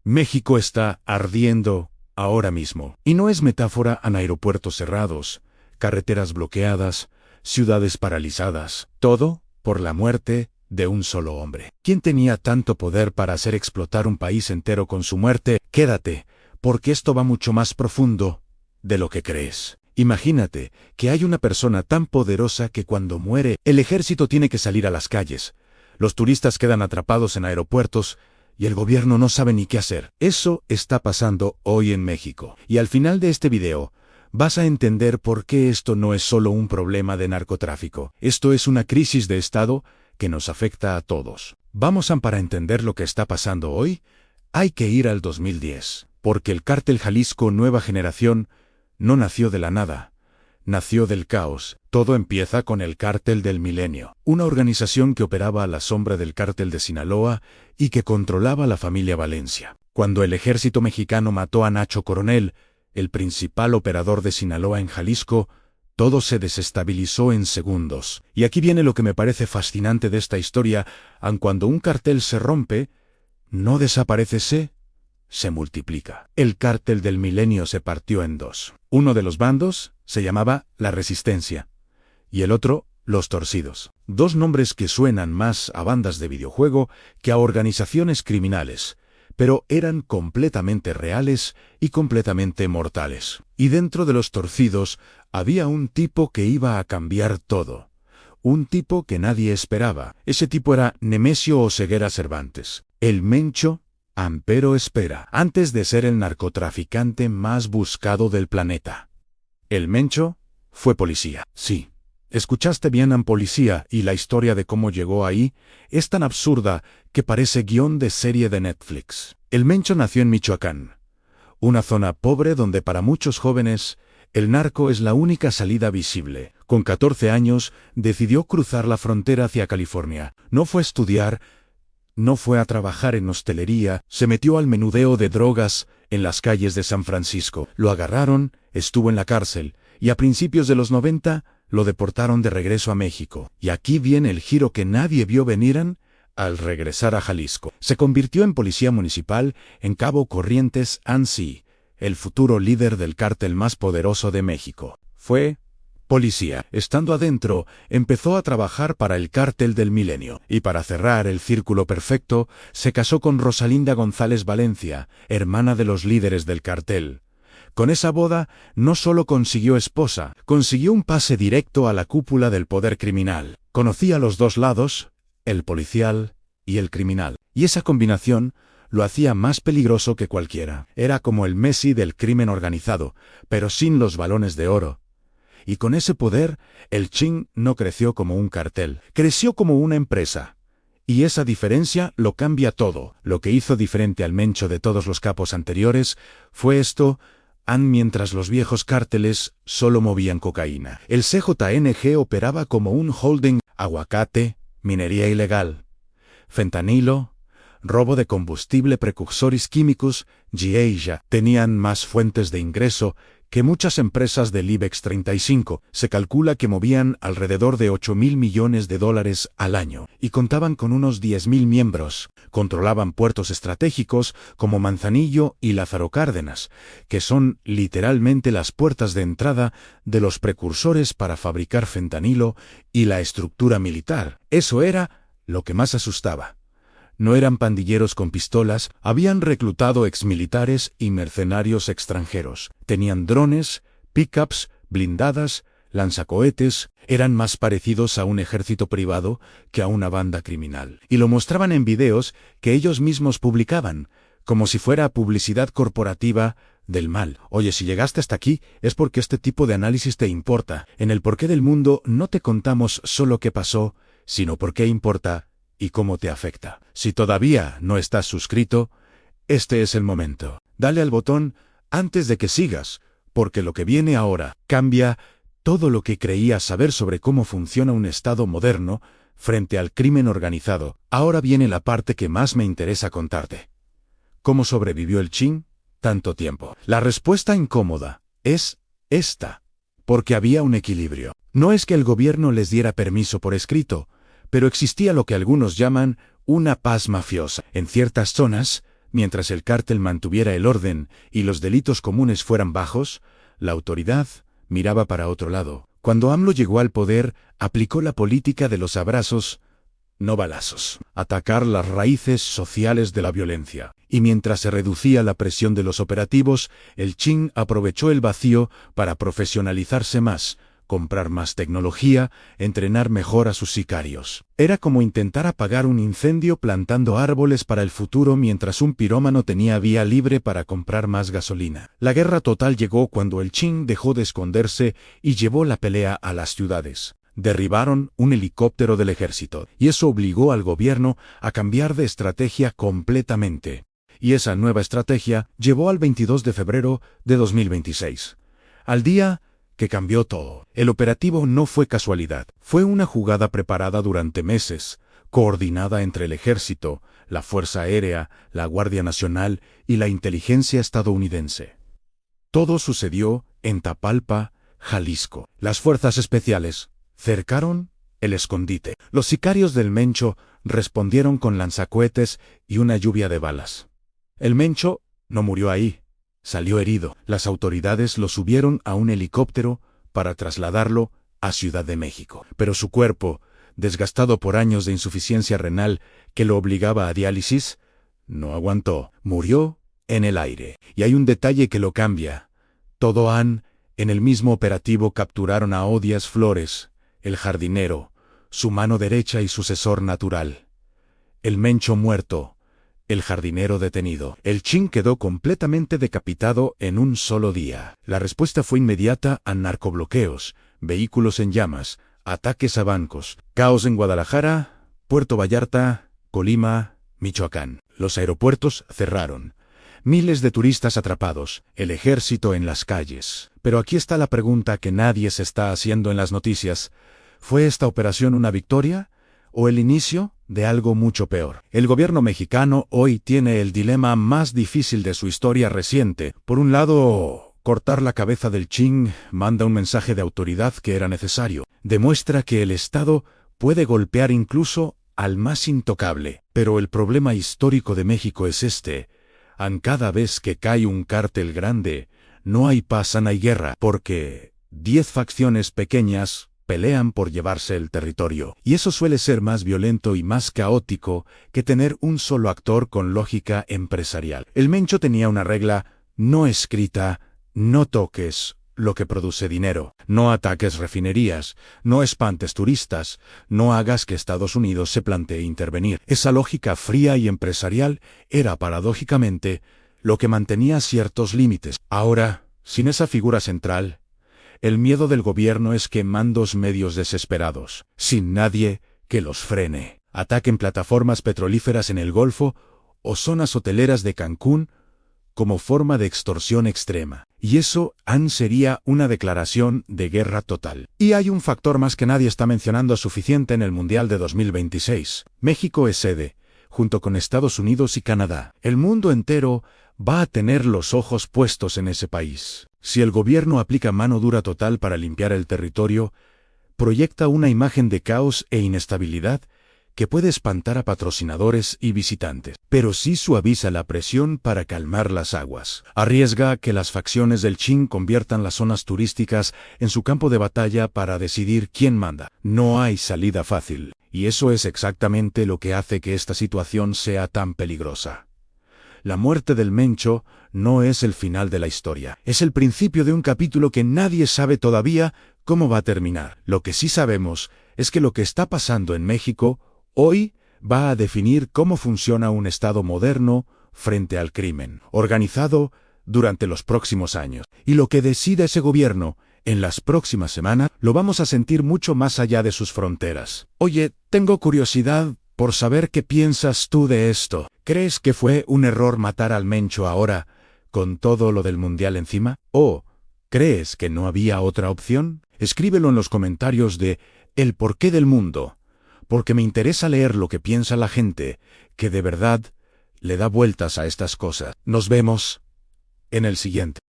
México está ardiendo ahora mismo. Y no es metáfora en aeropuertos cerrados, carreteras bloqueadas, ciudades paralizadas. Todo por la muerte de un solo hombre. ¿Quién tenía tanto poder para hacer explotar un país entero con su muerte? Quédate, porque esto va mucho más profundo de lo que crees. Imagínate que hay una persona tan poderosa que cuando muere, el ejército tiene que salir a las calles. Los turistas quedan atrapados en aeropuertos y el gobierno no sabe ni qué hacer. Eso está pasando hoy en México. Y al final de este video, vas a entender por qué esto no es solo un problema de narcotráfico. Esto es una crisis de Estado que nos afecta a todos. Para entender lo que está pasando hoy, hay que ir al 2010, porque el cártel Jalisco Nueva Generación no nació de la nada, nació del caos. Todo empieza con el Cártel del Milenio, una organización que operaba a la sombra del Cártel de Sinaloa y que controlaba la familia Valencia. Cuando el ejército mexicano mató a Nacho Coronel, el principal operador de Sinaloa en Jalisco, todo se desestabilizó en segundos. Y aquí viene lo que me parece fascinante de esta historia: aun cuando un cartel se rompe, no desaparece, se multiplica. El Cártel del Milenio se partió en dos. Uno de los bandos se llamaba La Resistencia y el otro, Los Torcidos. Dos nombres que suenan más a bandas de videojuego que a organizaciones criminales, pero eran completamente reales y completamente mortales. Y dentro de Los Torcidos había un tipo que iba a cambiar todo. Un tipo que nadie esperaba. Ese tipo era Nemesio Oseguera Cervantes, el Mencho Ampero Espera, antes de ser el narcotraficante más buscado del planeta. El Mencho fue policía. Sí, escuchaste bien, policía, y la historia de cómo llegó ahí es tan absurda que parece guión de serie de Netflix. El Mencho nació en Michoacán, una zona pobre donde para muchos jóvenes el narco es la única salida visible. Con 14 años decidió cruzar la frontera hacia California. No fue a estudiar, no fue a trabajar en hostelería, se metió al menudeo de drogas en las calles de San Francisco. Lo agarraron, estuvo en la cárcel, y a principios de los 90 lo deportaron de regreso a México. Y aquí viene el giro que nadie vio venir. Al regresar a Jalisco, se convirtió en policía municipal en Cabo Corrientes, ANSI, el futuro líder del cártel más poderoso de México. Fue policía. Estando adentro, empezó a trabajar para el Cártel del Milenio. Y para cerrar el círculo perfecto, se casó con Rosalinda González Valencia, hermana de los líderes del cartel. Con esa boda, no solo consiguió esposa, consiguió un pase directo a la cúpula del poder criminal. Conocía los dos lados, el policial y el criminal. Y esa combinación lo hacía más peligroso que cualquiera. Era como el Messi del crimen organizado, pero sin los balones de oro. Y con ese poder, el Chin no creció como un cartel, creció como una empresa. Y esa diferencia lo cambia todo. Lo que hizo diferente al Mencho de todos los capos anteriores fue esto: mientras los viejos cárteles solo movían cocaína, el CJNG operaba como un holding: aguacate, minería ilegal, fentanilo, robo de combustible, precursores químicos, GEIJA. Tenían más fuentes de ingreso que muchas empresas del IBEX 35. Se calcula que movían alrededor de $8,000 millones al año, y contaban con unos 10,000 miembros. Controlaban puertos estratégicos como Manzanillo y Lázaro Cárdenas, que son literalmente las puertas de entrada de los precursores para fabricar fentanilo y la estructura militar. Eso era lo que más asustaba. No eran pandilleros con pistolas, habían reclutado exmilitares y mercenarios extranjeros. Tenían drones, pickups, blindadas, lanzacohetes. Eran más parecidos a un ejército privado que a una banda criminal. Y lo mostraban en videos que ellos mismos publicaban, como si fuera publicidad corporativa del mal. Oye, si llegaste hasta aquí es porque este tipo de análisis te importa. En el porqué del mundo no te contamos solo qué pasó, sino por qué importa y cómo te afecta. Si todavía no estás suscrito, este es el momento. Dale al botón antes de que sigas, porque lo que viene ahora cambia todo lo que creías saber sobre cómo funciona un Estado moderno frente al crimen organizado. Ahora viene la parte que más me interesa contarte. ¿Cómo sobrevivió el Chin tanto tiempo? La respuesta incómoda es esta: porque había un equilibrio. No es que el gobierno les diera permiso por escrito, pero existía lo que algunos llaman una paz mafiosa. En ciertas zonas, Mientras el cártel mantuviera el orden y los delitos comunes fueran bajos, la autoridad miraba para otro lado. Cuando AMLO llegó al poder, aplicó la política de los abrazos, no balazos. Atacar las raíces sociales de la violencia. Y mientras se reducía la presión de los operativos, el Chin aprovechó el vacío para profesionalizarse más, comprar más tecnología, entrenar mejor a sus sicarios. Era como intentar apagar un incendio plantando árboles para el futuro mientras un pirómano tenía vía libre para comprar más gasolina. La guerra total llegó cuando el Chin dejó de esconderse y llevó la pelea a las ciudades. Derribaron un helicóptero del ejército, y eso obligó al gobierno a cambiar de estrategia completamente. Y esa nueva estrategia llevó al 22 de febrero de 2026. Al día que cambió todo. El operativo no fue casualidad, fue una jugada preparada durante meses, coordinada entre el ejército, la Fuerza Aérea, la Guardia Nacional y la inteligencia estadounidense. Todo sucedió en Tapalpa, Jalisco. Las fuerzas especiales cercaron el escondite. Los sicarios del Mencho respondieron con lanzacohetes y una lluvia de balas. El Mencho no murió ahí. Salió herido. Las autoridades lo subieron a un helicóptero para trasladarlo a Ciudad de México. Pero su cuerpo, desgastado por años de insuficiencia renal que lo obligaba a diálisis, no aguantó. Murió en el aire. Y hay un detalle que lo cambia. En el mismo operativo capturaron a Odias Flores, el jardinero, su mano derecha y sucesor natural. El Mencho muerto. El jardinero detenido. El Chin quedó completamente decapitado en un solo día. La respuesta fue inmediata a narcobloqueos, vehículos en llamas, ataques a bancos, caos en Guadalajara, Puerto Vallarta, Colima, Michoacán. Los aeropuertos cerraron. Miles de turistas atrapados, el ejército en las calles. Pero aquí está la pregunta que nadie se está haciendo en las noticias. ¿Fue esta operación una victoria o el inicio de algo mucho peor? El gobierno mexicano hoy tiene el dilema más difícil de su historia reciente. Por un lado, cortar la cabeza del Chin manda un mensaje de autoridad que era necesario. Demuestra que el Estado puede golpear incluso al más intocable. Pero el problema histórico de México es este. Cada vez que cae un cártel grande, no hay paz, no hay guerra, porque 10 facciones pequeñas pelean por llevarse el territorio. Y eso suele ser más violento y más caótico que tener un solo actor con lógica empresarial. El Mencho tenía una regla no escrita: no toques lo que produce dinero, no ataques refinerías, no espantes turistas, no hagas que Estados Unidos se plantee intervenir. Esa lógica fría y empresarial era paradójicamente lo que mantenía ciertos límites. Ahora, sin esa figura central, el miedo del gobierno es que mandos medios desesperados, sin nadie que los frene, ataquen plataformas petrolíferas en el Golfo o zonas hoteleras de Cancún como forma de extorsión extrema. Y eso sería una declaración de guerra total. Y hay un factor más que nadie está mencionando suficiente en el Mundial de 2026. México es sede, junto con Estados Unidos y Canadá. El mundo entero va a tener los ojos puestos en ese país. Si el gobierno aplica mano dura total para limpiar el territorio, proyecta una imagen de caos e inestabilidad que puede espantar a patrocinadores y visitantes, pero sí suaviza la presión para calmar las aguas. Arriesga que las facciones del Chin conviertan las zonas turísticas en su campo de batalla para decidir quién manda. No hay salida fácil, y eso es exactamente lo que hace que esta situación sea tan peligrosa. La muerte del Mencho no es el final de la historia, es el principio de un capítulo que nadie sabe todavía cómo va a terminar. Lo que sí sabemos es que lo que está pasando en México hoy va a definir cómo funciona un Estado moderno frente al crimen organizado durante los próximos años. Y lo que decida ese gobierno en las próximas semanas lo vamos a sentir mucho más allá de sus fronteras. Oye, tengo curiosidad por saber qué piensas tú de esto. ¿Crees que fue un error matar al Mencho ahora, con todo lo del Mundial encima? ¿O crees que no había otra opción? Escríbelo en los comentarios de El Porqué del Mundo, porque me interesa leer lo que piensa la gente que de verdad le da vueltas a estas cosas. Nos vemos en el siguiente.